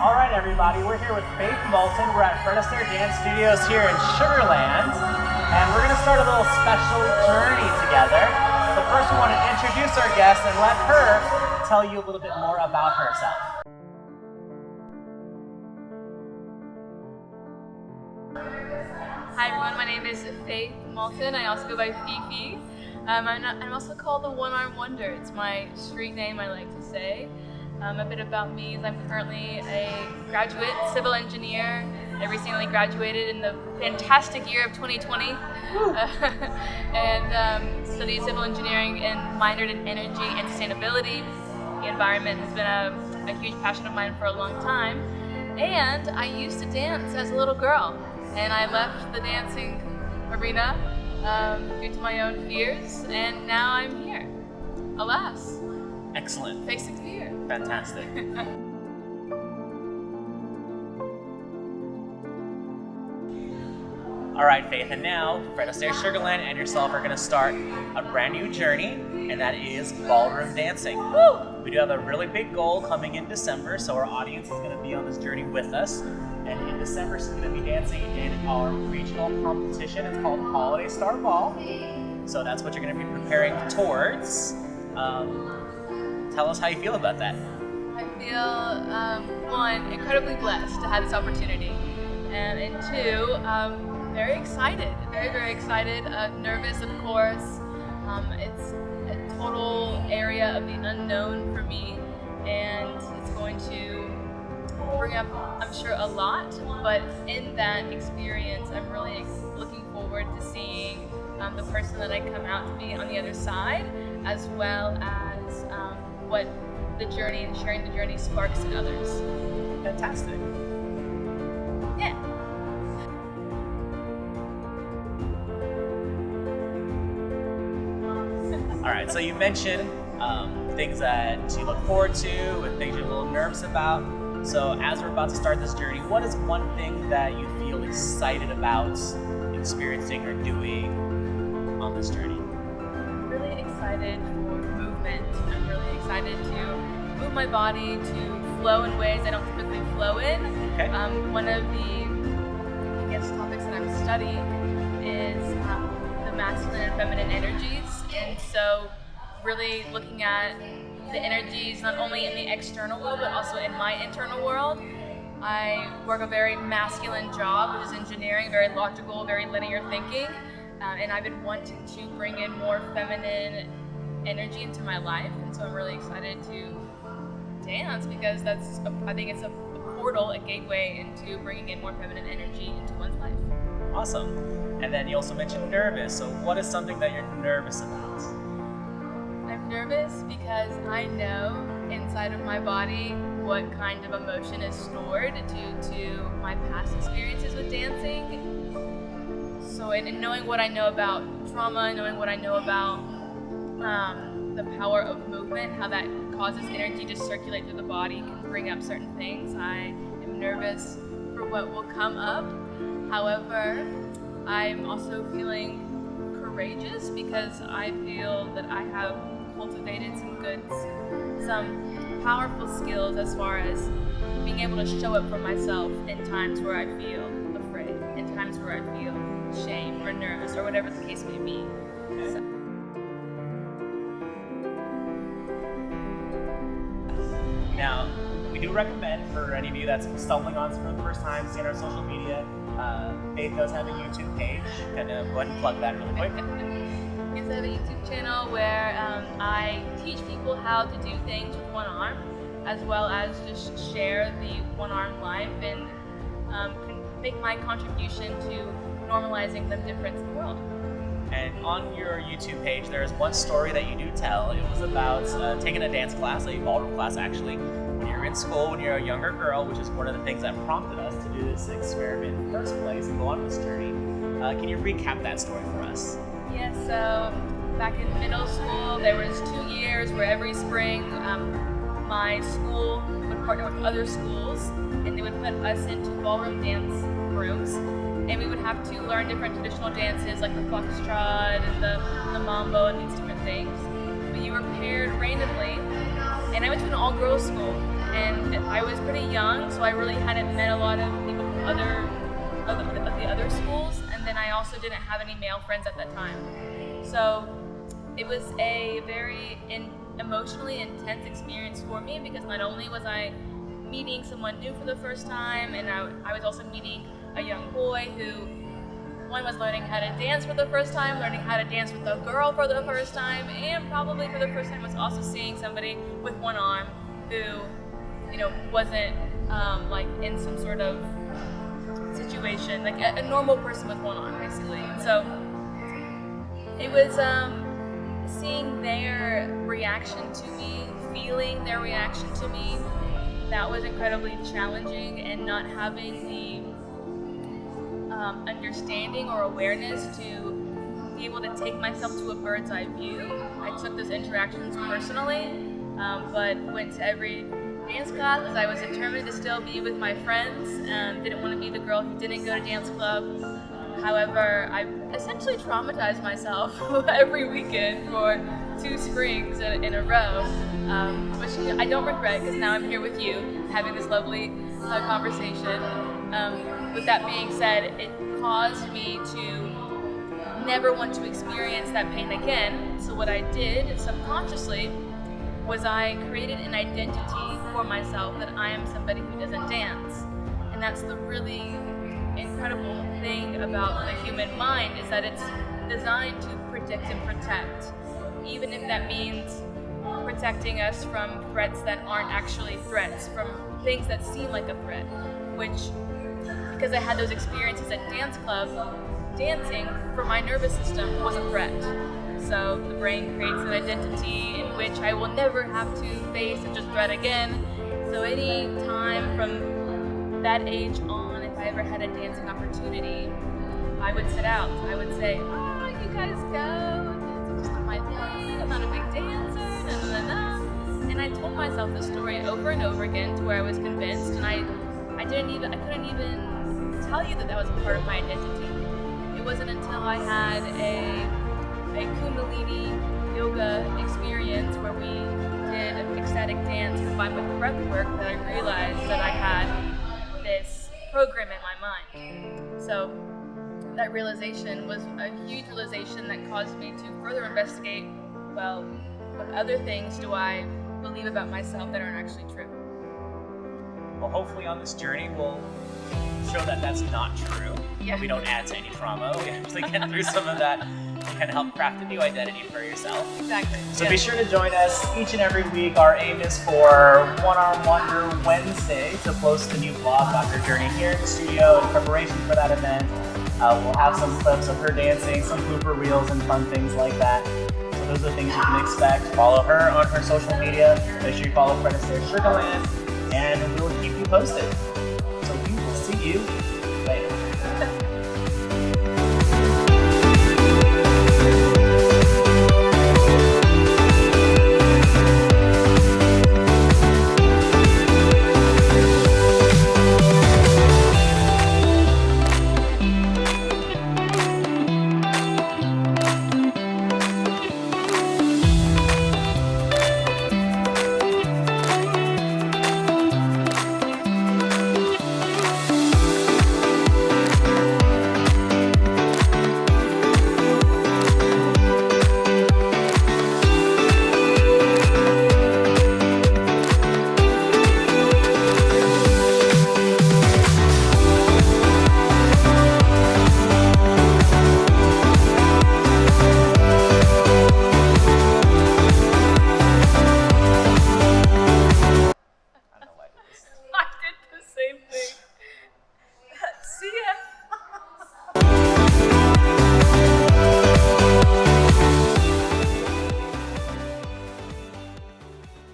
All right, everybody, we're here with Faith Moulton. We're at Fred Astaire Dance Studios here in Sugarland, and we're going to start a little special journey together. But first, we want to introduce our guest and let her tell you a little bit more about herself. Hi everyone, my name is Faith Moulton. I also go by Fifi. I'm also called the One-Armed Wonder. It's my street name, I like to say. A bit about me is I'm currently a graduate civil engineer. I recently graduated in the fantastic year of 2020 and studied civil engineering and minored in energy and sustainability. The environment has been a huge passion of mine for a long time. And I used to dance as a little girl, and I left the dancing arena due to my own fears, and now I'm here. Alas. Excellent. Facing fear. Fantastic. All right, Faith, and now Fred Astaire Sugarland and yourself are going to start a brand new journey, and that is ballroom dancing. Woo! We do have a really big goal coming in December, so our audience is going to be on this journey with us. And in December, she's going to be dancing in our regional competition. It's called Holiday Star Ball. So that's what you're going to be preparing towards. Tell us how you feel about that. I feel, one, incredibly blessed to have this opportunity. And two, very excited. Very, very excited. Nervous, of course. It's a total area of the unknown for me. And it's going to bring up, I'm sure, a lot. But in that experience, I'm really looking forward to seeing the person that I come out to be on the other side, as well as what the journey and sharing the journey sparks in others. Fantastic. Yeah. All right, so you mentioned things that you look forward to and things you're a little nervous about. So as we're about to start this journey, what is one thing that you feel excited about experiencing or doing on this journey? I'm really excited for movement. I'm really excited to move my body to flow in ways I don't typically flow in. Okay. One of the, I guess, topics that I'm studying is the masculine and feminine energies. And so really looking at the energies not only in the external world, but also in my internal world. I work a very masculine job, which is engineering, very logical, very linear thinking. And I've been wanting to bring in more feminine energy into my life. And so I'm really excited to dance because I think it's a portal, a gateway into bringing in more feminine energy into one's life. Awesome. And then you also mentioned nervous. So what is something that you're nervous about? I'm nervous because I know inside of my body what kind of emotion is stored due to my past experiences with dancing. So in knowing what I know about trauma, knowing what I know about the power of movement, how that causes energy to circulate through the body, can bring up certain things. I am nervous for what will come up. However, I'm also feeling courageous because I feel that I have cultivated some powerful skills as far as being able to show up for myself in times where I feel afraid, in times where I feel shame or nervous or whatever the case may be. Okay. So. Now, we do recommend for any of you that's stumbling on for the first time, seeing our social media, Faith does have a YouTube page. Kind of go ahead and plug that really quick. Yes, I have a YouTube channel where I teach people how to do things with one arm, as well as just share the one-armed life and make my contribution to normalizing the difference in the world. And on your YouTube page, there is one story that you do tell. It was about taking a dance class, a ballroom class actually, when you were in school, when you're a younger girl, which is one of the things that prompted us to do this experiment in the first place and go on this journey. Can you recap that story for us? Yes, so back in middle school, there was 2 years where every spring my school would partner with other schools and they would put us into ballroom dance rooms. And we would have to learn different traditional dances like the foxtrot and the mambo and these different things. But you were paired randomly, and I went to an all-girls school, and I was pretty young, so I really hadn't met a lot of people from the other schools, and then I also didn't have any male friends at that time. So it was a very emotionally intense experience for me, because not only was I meeting someone new for the first time, and I was also meeting a young boy who, one, was learning how to dance for the first time, learning how to dance with a girl for the first time, and probably for the first time was also seeing somebody with one arm who, wasn't like in some sort of situation, like a normal person with one arm, basically. And so it was seeing their reaction to me, feeling their reaction to me, that was incredibly challenging, and not having the understanding or awareness to be able to take myself to a bird's eye view. I took those interactions personally, but went to every dance class because I was determined to still be with my friends and didn't want to be the girl who didn't go to dance club. However, I essentially traumatized myself every weekend for 2 springs in a row, which I don't regret, because now I'm here with you having this lovely conversation. With that being said, it caused me to never want to experience that pain again. So what I did subconsciously was I created an identity for myself that I am somebody who doesn't dance. And that's the really incredible thing about the human mind, is that it's designed to predict and protect, even if that means protecting us from threats that aren't actually threats, from things that seem like a threat, which, because I had those experiences at dance club, dancing for my nervous system was a threat. So the brain creates an identity in which I will never have to face such a threat again. So any time from that age on, if I ever had a dancing opportunity, I would sit out. I would say, you guys go, it's just not my thing, I'm not a big dancer, And I told myself this story over and over again to where I was convinced, and I couldn't even tell you that was a part of my identity. It wasn't until I had a Kundalini yoga experience where we did ecstatic dance combined with breath work that I realized that I had this program in my mind. So that realization was a huge realization that caused me to further investigate, well, what other things do I believe about myself that aren't actually true. Well, hopefully on this journey we'll show that that's not true. Yeah. We don't add to any trauma. We actually get through some of that and kind of help craft a new identity for yourself. Exactly. So be sure to join us each and every week. Our aim is for One Arm Wonder Wednesday to post a new vlog about her journey here in the studio in preparation for that event. We'll have some clips of her dancing, some blooper reels and fun things like that. So those are the things you can expect. Follow her on her social media. Make sure you follow Fred Astaire Dance Studios, and we'll keep you posted. So we will see you later.